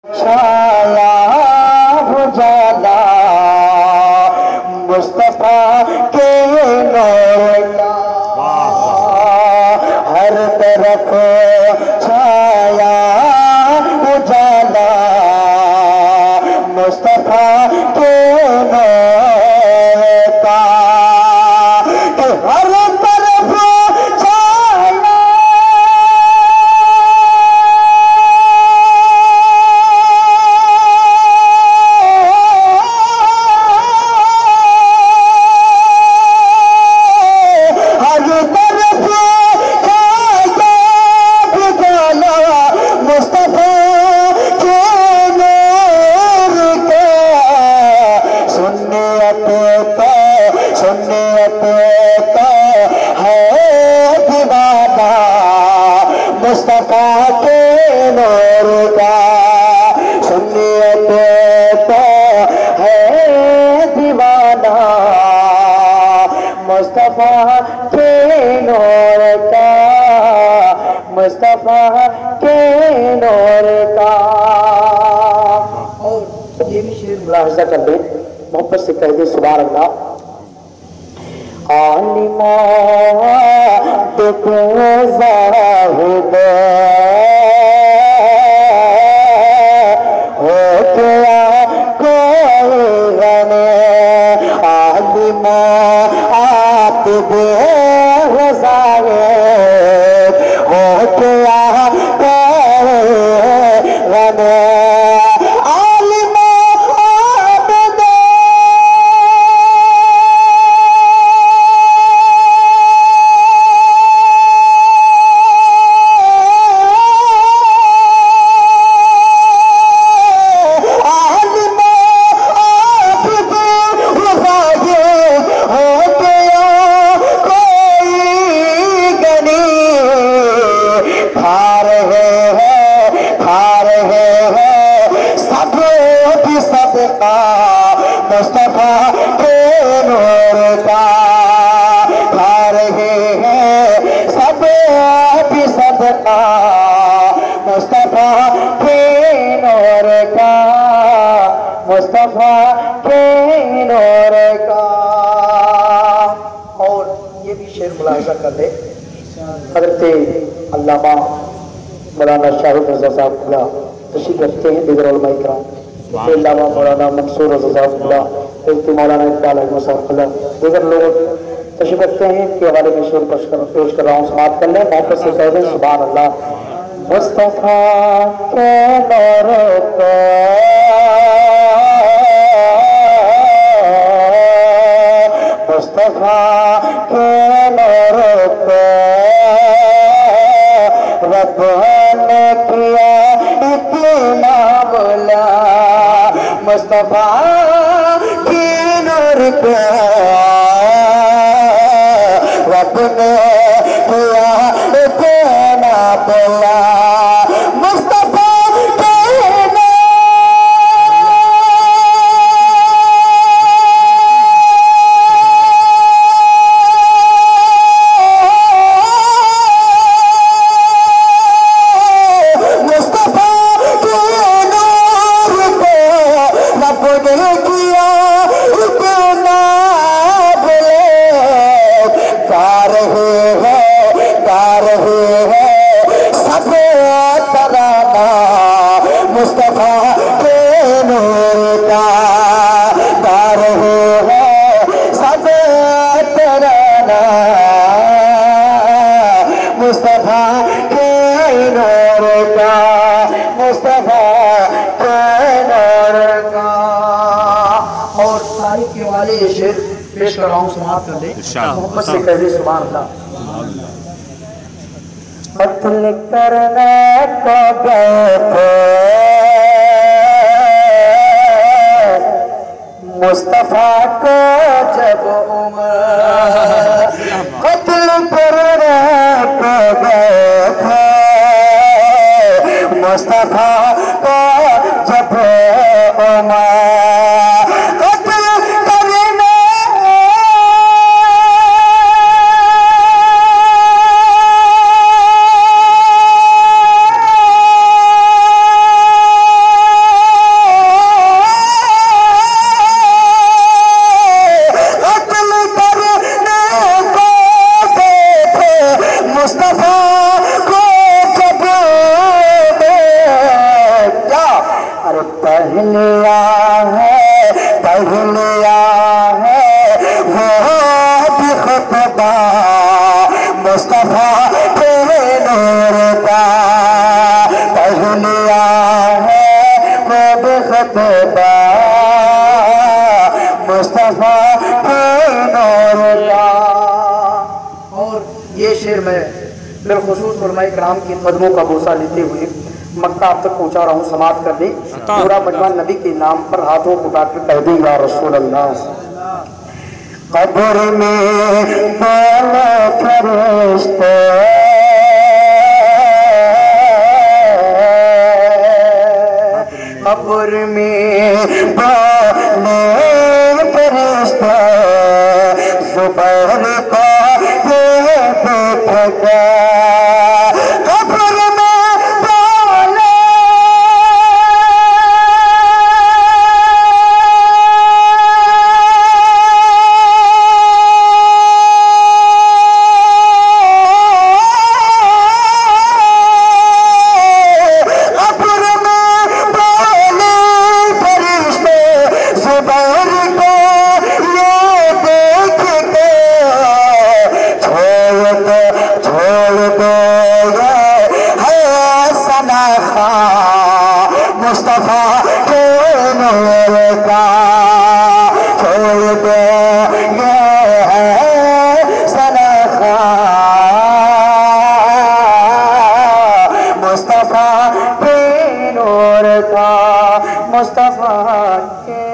छाया उजाला मुस्तफा के नूर का हर तरफ छाया उजाला मुस्तफा के नूर का हर तरफ छाया मुस्तफा के नूर का सुन्नियत तो है दीवाना मुस्तफा के नूर का मुस्तफा के नूर का। और ये भी शेर मुलाहजा कर ले, मोहब्बत से कह दे सुभान अल्लाह। आलिमा देखो ज़ाहिद हो गया कोई गने आलिमा आप देखो ज़ाहिद हो गया कोई गने मुस्तफा के नूर का खा रहे हैं सब भी सदका मुस्तफा के नूर का मुस्तफा के नूर का। और ये भी शेर मुलाहिजा कर ले, हज़रत अल्लामा मौलाना शाहिद रज़ा साहब तशरीफ़ रखते हैं, दीगर उलमा इकराम अल्लामा मौलाना मंसूर रज़ा मौलाना इकबाल दीगर लोग तशरीफ़ रखते हैं के हवाले में शेर पेश कर रहा हूँ, समाप्त कर लें। मोहब्बत से कह दें सुभान अल्लाह। मुस्तफा के नूर को मुस्तफा के नूर को रब ने किया इतना बोला मुस्तफा की नूर को रब ने किया इतना बोला मुस्तफा मुस्तफा के नूर का गा रहे हैं सब तराना मुस्तफा के नूर का मुस्तफा के नूर का। और तारीख के वाले ये शेर पेश कर रहा हूँ, समाप्त कर दे मोहब्बत से कह दे सुभान अल्लाह। कत्ल करने को गए थे मुस्तफा को जब उमर कत्ल करने को गए थे मुस्तफा को जब उमर पहलिया है वो भी खुतबा मुस्तफा के नूर का। पहलिया है वो भी खुतबा मुस्तफा के नूर का। और ये शेर में बिलखुसूस उलमाए किराम की कदमों का बोसा लेते हुए मक्का आप तक पहुंचा रहा हूँ, समाप्त कर दी। पूरा मजमा नबी के नाम पर हाथों को उठाकर कह दी या रसूल अल्लाह। कब्र में बोले फरिश्ते कब्र में बोले फरिश्ते ज़ुबैर को ये बैठा मुस्तफा के नूर का। छोड़ दो ये है सनखा मुस्तफा के नूर का। मुस्तफा के